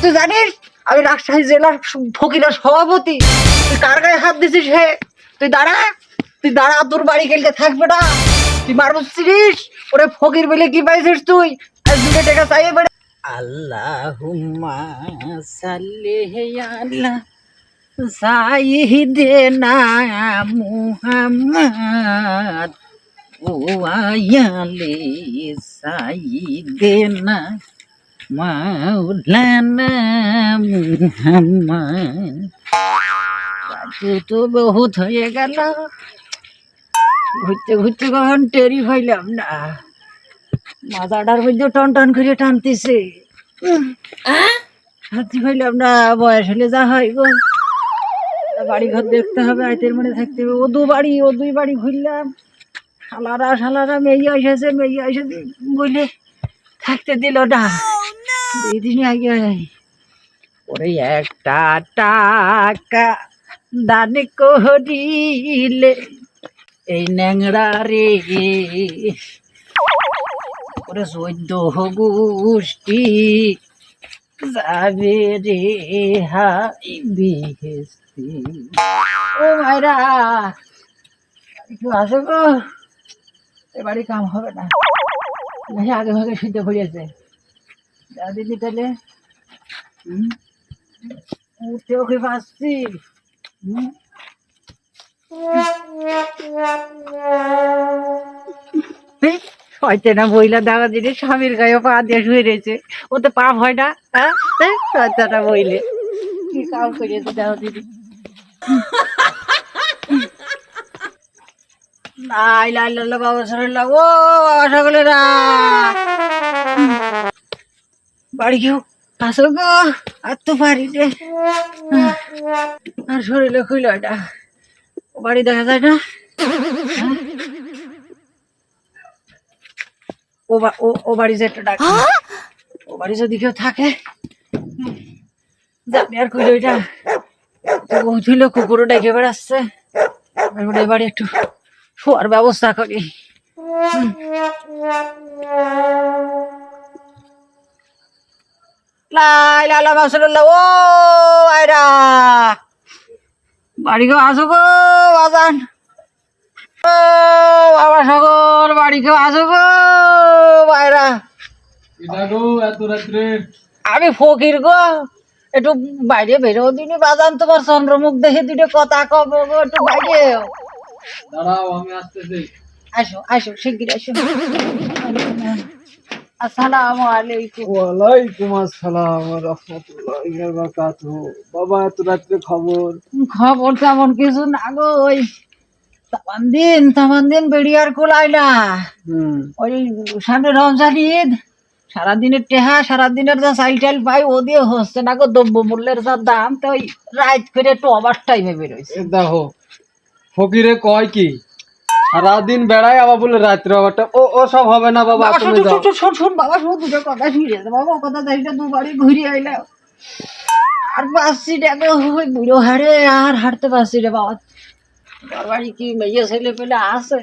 তুই জানিস আমি রাজশাহী জেলার ফকিরের সভাপতি, তুই কার গায়ে হাত দিছিস হে? তুই দাঁড়া, তুই দাঁড়া, তোর বাড়ি গেলে থাকবে না, তুই মারছিস ওরে ফকির বলে কি পাইছিস তুই? আর 2 টাকা চাইয়ে বেড়ে আল্লাহুম্মা সাল্লি আলা সাইয়্যিদিনা মুহাম্মদ ওয়া আলি সাইয়্যিদিনা মাওলানা মুহাম্মদ। রাজু তো বহুত হয়ে গেল, ঘুরতে ঘুরতে কখন টেরি পাইলাম না, মাথাটার মধ্যে টন টন করে টানতেছে, সত্যি পাইলাম না। বয়স হলে যা হয় গো, বাড়ি ঘর দেখতে হবে, আয়তের মনে থাকতে হবে। ও 2 বাড়ি, ও 2 বাড়ি ঘুরলাম, শালারা মেয়ে এসেছে, মেয়ে এসে বলে থাকতে দিল না। এই দিন আগে ওরে একটা টাকা দান করিলে এই ন্যাংরা রে ওরে 14 গোষ্ঠী যাবে রে হাই বেহেস্তি। ও ভাইরা একটু আসো গো, এ বাড়ি কাম হবে না, আগে ভাগে শুদ্ধ করিয়েছে দিদি। তাহলে উঠতে ওকে পাচ্ছি, না বইলা দেখা দিদি স্বামীর গায়ে পা দিয়ে শুয়ে রয়েছে, ওতে পাপ হয় না? হ্যাঁ বইলে কি কাম করিয়েছে দেখা দিদি। লাই লাই লাল্লা বাবা সরলা, ও সকলেরা বাড়ি কেউ আসো গো, আর তো পারি রে, আর শরীরে খুইল এটা, ও বাড়ি দেখা যায় না। ও বাড়ি যে একটা ডাক, ও বাড়ি যদি কেউ থাকে যাবি আর খুইল এটা ছিল, কুকুরও ডেকে বেড়াচ্ছে, এবারে একটু শোয়ার ব্যবস্থা করি। লাই লালা মাসুল্লাহ, ও আয়রা বাড়ি কেউ আসো গো, বাজান ও বাবা সকল বাড়ি কেউ আসো গো আয়রা। আমি ফকির গো, একটু বাইরে বেরো দিনি বাজান, তোমার চন্দ্রমুখ দেখে 2টা কথা কব গো, একটু বাইরে দাঁড়াও আমি আসতেছি। আসো আসো শিগগির আসো। আসসালামু আলাইকুম। ওয়ালাইকুম আসসালাম ওয়া রাহমাতুল্লাহি ওয়া বারাকাতুহু। বাবা এত রাত্রে খবর? খবর তেমন কিছু না গো, ওই তামান দিন বেড়িয়ার কোলাই না, ওই সামনে রমজান ঈদ, সারাদিনের টেহা, সারাদিনের যা চাইল টাইল পাই ও দিয়ে হচ্ছে না গো, দ্রব্য মূল্যের যা দাম, তো ওই রাত করে একটু ওভার টাইমে বেরোইছে। দেখো ফকিরে কয় কি সারাদিন বেড়ায়, আবার বলে রাত্রে আবারটা, ও সব হবে না বাবা, তুমি যাও। শোন বাবা, শোন 2টা কথা শুনে বাবা, কথা দেখটা 2 বাড়ি ঘুরে আইলাম, আর পাচ্ছি দেখো ওই বুড়ো হারে আর হাঁটতে পারছি রে বাবা। বাড়ি কি মেয়ে ছেলে পেলে আছে?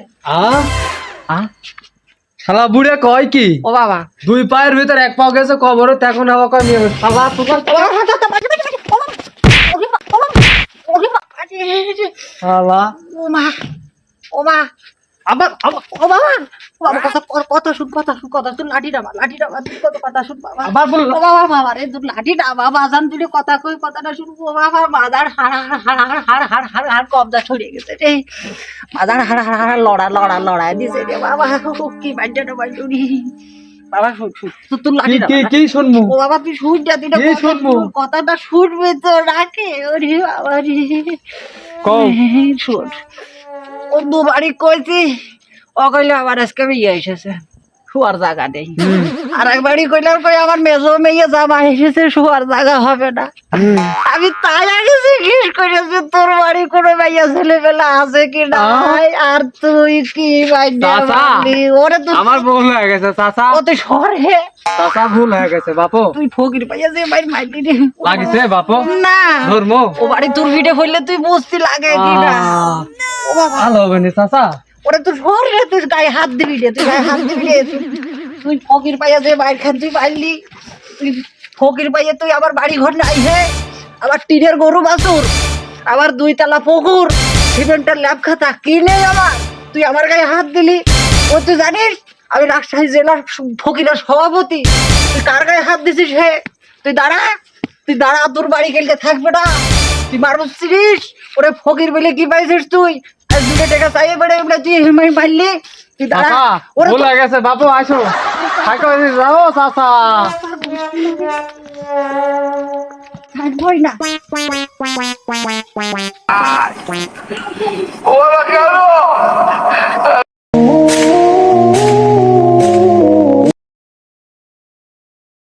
শালা বুড়ে কয় কি? ও বাবা 2 পায়ের ভিতর 1 পা গেছে কবরে, তখন আবার কয় মেয়ে। শালা তোমার শালা ও মা আবার ও বাবা, কথা শুন লাঠি ডাবা কথা শুন বাবা, আবার বল। ও বাবা বাবা রে, তুই লাঠি ডাবা বাজান, তুই কথা কই, কথাটা শুন। ও বাবা মাদার হাড় কবজা ছড়িয়ে গেছে রে, মাদার হাড় লড়া দিছে রে বাবা, কি বাজ্যাটা বাজুরি বাবা। শুন তুই লাঠি ডাবা, কি শুনমু? ও বাবা তুই শুন যা, তুই কথাটা শুনবি তো, রাখে ওরে বাবা রে, শুন। ও 2 বাড়ি কইছি, ও কইলে আবার আজকে মেয়ে এসেছে, শোয়ার জায়গা নেই। আর 1 বাড়ি কইলাম কই আমার মেজো মেয়ে জামা এসেছে, শোয়ার জায়গা হবে না। আমি তাই আগে জিজ্ঞেস করেছি তোর বাড়ি কোনো মেয়ে ছেলে পেলা আছে কি নাই, আর তুই কি ওরে তুই আমার ভুল হয়ে গেছে চাচা, ও তুই সরে চাচা ভুল হয়ে গেছে বাপু, তুই ফকির পাইয়া যে বাইর মাইলি রে লাগিছে বাপু না, ধর্ম ও বাড়ি তোর ভিটে ফেললে তুই বুঝতে লাগে কি না। ও বাবা ভালো হবে না চাচা, ওরে তুই সর রে, তুই গায়ে হাত দিবি রে, তুই গায়ে হাত দিবি রে, তুই ফকির পাইয়া যে বাইর খান, তুই পারলি তুই ফকির পাইয়ে তুই আবার বাড়ি ঘর নাই হে, আবার টিনের গরু বাছুর, আবার 2 তলা পুকুর, সিমেন্টের ল্যাব খাতা কিনে আমার তুই আমার গায়ে হাত দিলি। ও তুই জানিস আমি রাজশাহী জেলার ফকিরের সভাপতি, তুই কার গায়ে হাত দিছিস হে? তুই দাঁড়া, তুই দাঁড়া, তোর বাড়ি খেলতে থাকবে না, তুই মারবো চিনিস? ওরে ফকির বলে কি পাইছিস তুই? আর 2 টাকা চাইয়ে বেড়ে এমনি তুই হেমাই মারলি, তুই দাঁড়া। চাচা ওরে ভুল হয়ে গেছে বাপু, আসো থাকো, যাও চাচা। থাকবই না।